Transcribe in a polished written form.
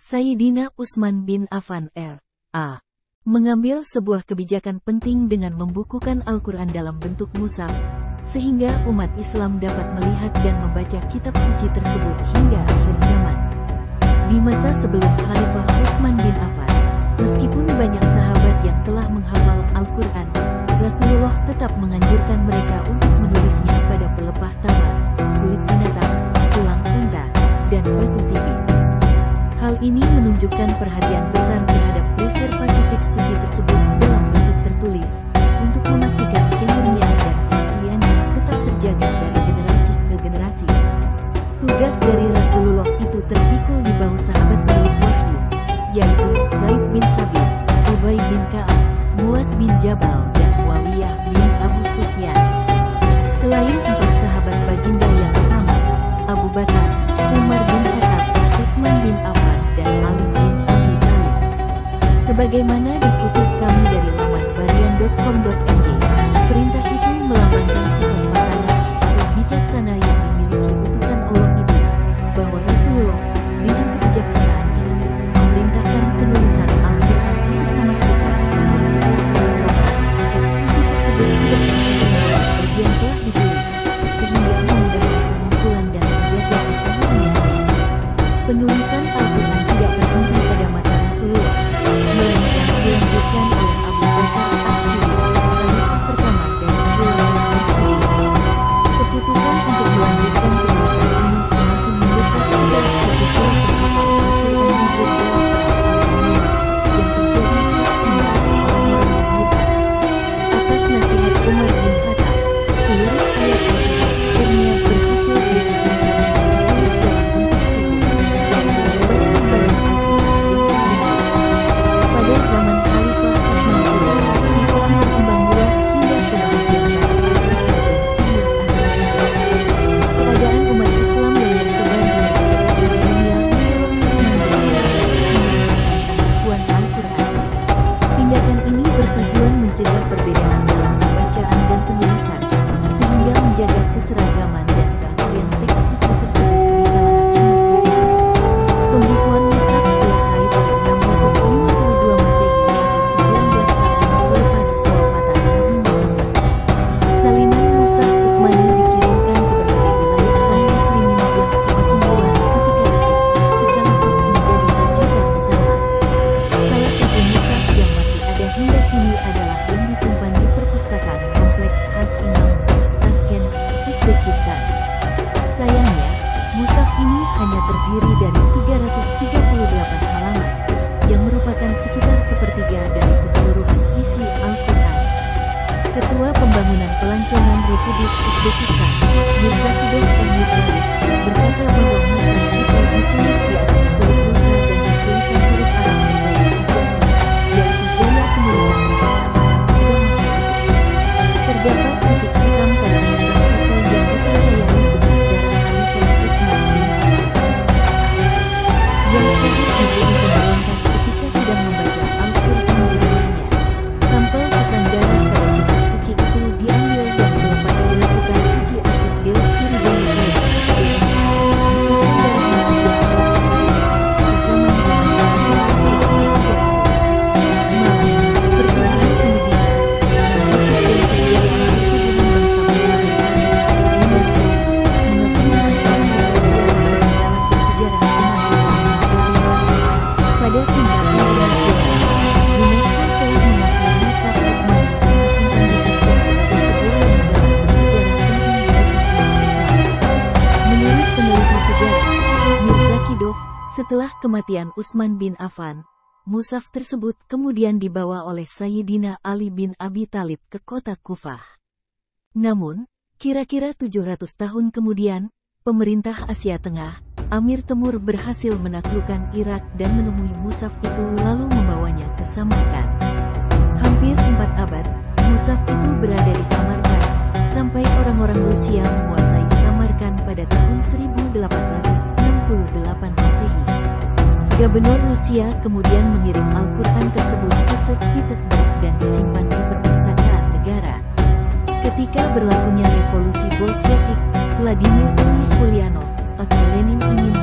Sayyidina Utsman bin Affan R.A. mengambil sebuah kebijakan penting dengan membukukan Al-Quran dalam bentuk mushaf, sehingga umat Islam dapat melihat dan membaca kitab suci tersebut hingga akhir zaman. Di masa sebelum Khalifah Utsman bin Affan, meskipun banyak sahabat yang telah menghafal Al-Quran, Rasulullah tetap menganjurkan mereka untuk menulisnya pada pelepah tamar, kulit binatang, tulang unta, dan batu tipis. Hal ini menunjukkan perhatian besar terhadap preservasi teks suci tersebut dalam bentuk tertulis, untuk memastikan kemurnian dan keasliannya tetap terjaga dari generasi ke generasi. Tugas dari Rasulullah itu terpikul di bahu sahabat penulis wahyu, yaitu Zaid bin Sabit, Ubay bin Ka'ab, Muaz bin Jabal, dan Muawiyah bin Abu Sufyan. Selain empat sahabat baginda yang pertama, Abu Bakar, Umar bin Khattab, Utsman bin Affan, dan Ali bin Abi Thalib. Sebagaimana dikutip kami dari laman barian.com.mj, perintah itu melambangkan sifat matang dan bijaksana yang dimiliki utusan Allah itu, bahwa Rasulullah dengan kebijaksanaannya memerintahkan penulisan Al-Quran untuk memastikan bahwa setiap kemewahan teks suci tersebut sudah sesuai bagian telah ditulis, sehingga memudahkan pengumpulan dan menjaga kemurniannya. Penulisan Al-Quran tidak berhenti pada masa Rasulullah, melainkan dilanjutkan oleh Abu Bakar As-Siddiq, khalifah pertama dari Khulafaur Rasyidin. Keputusan untuk melanjutkan penulisan ini semakin mendesak agar suci surat terhafal Al-Quran dibuat dalam yang terjadi saat mendapat orang-orang yang muda. Atas nasihat Umar bin Khattab, seluruh ayat Al-Quran akhirnya berhasil dihafal dan ditulis dalam bentuk suhuf. Pada zaman Khalifah Utsman pula, Islam berkembang luas hingga ke bagian barat Afrika dan timur Azerbaijan. Keadaan umat Islam yang tersebar di berbagai dunia mendorong Utsman bin Affan pengakuan Al-Quran. Tindakan ini bertujuan mencegah perbedaan dalam pembacaan dan penulisan, sehingga menjaga keseragaman dan keaslian teks suci tersebut di kalangan umat Islam. Pembukuan mushaf selesai pada 652 Masehi atau 19 tahun selepas kewafatan Nabi Muhammad. Salinan mushaf Utsmani dikirimkan ke berbagai wilayah kaum muslimin yang semakin luas ketika itu, sekaligus menjadi rujukan utama. Salah satu mushaf yang masih ada hingga kini adalah yang disimpan di perpustakaan kompleks khas Imam, Tashkent, Uzbekistan. Sayangnya, mushaf ini hanya terdiri dari 338 halaman, yang merupakan sekitar sepertiga dari keseluruhan isi Al-Quran. Ketua Pembangunan Pelancongan Republik Uzbekistan, Mirzakidov Emir berkata bahwa mushaf itu ditulis di atas kulit rusa dan bertulisan huruf Arab bergaya Hijazi, yaitu gaya penulisan mereka pada masa itu. Terdapat titik hitam pada mushaf itu yang dipercayai bekas darah Khalifah Utsman bin Affan, yang syahid menjadi pemberontak ketika sedang membaca Al-Quran di rumahnya. Sampel kesan darah pada kitab suci itu diambil dan selepas dilakukan uji asid deoksiribonukleit, misalkan darah manusia telah sezaman dengan darah hasil ketika itu. Malah, pertumbuhan pendidikan, scientific dan kebudayaan pertumbuhan bangsa-bangsa bersama, UNESCO, mengakui Islam berperan dalam bersejarah umat Islam di dunia. Pada tingkat internasional, UNESCO telah mengakui mushaf Utsmani yang disimpan di Tashkent sebagai sebuah lembaga bersejarah penting bagi umat Islam. Menurut peneliti sejarah, Mirzakidov, setelah kematian Utsman bin Affan, mushaf tersebut kemudian dibawa oleh Sayyidina Ali bin Abi Thalib ke kota Kufah. Namun, kira-kira 700 tahun kemudian, pemerintah Asia Tengah, Amir Temur berhasil menaklukkan Irak dan menemui mushaf itu lalu membawanya ke Samarkand. Hampir 4 abad, mushaf itu berada di Samarkand, sampai orang-orang Rusia menguasai Samarkand pada tahun 1868 Masehi. Gubernur Rusia kemudian mengirim Al-Quran tersebut ke St. Petersburg dan disimpan di perpustakaan negara. Ketika berlakunya revolusi Bolshevik, Vladimir Ilyich Ulyanov atau Lenin ingin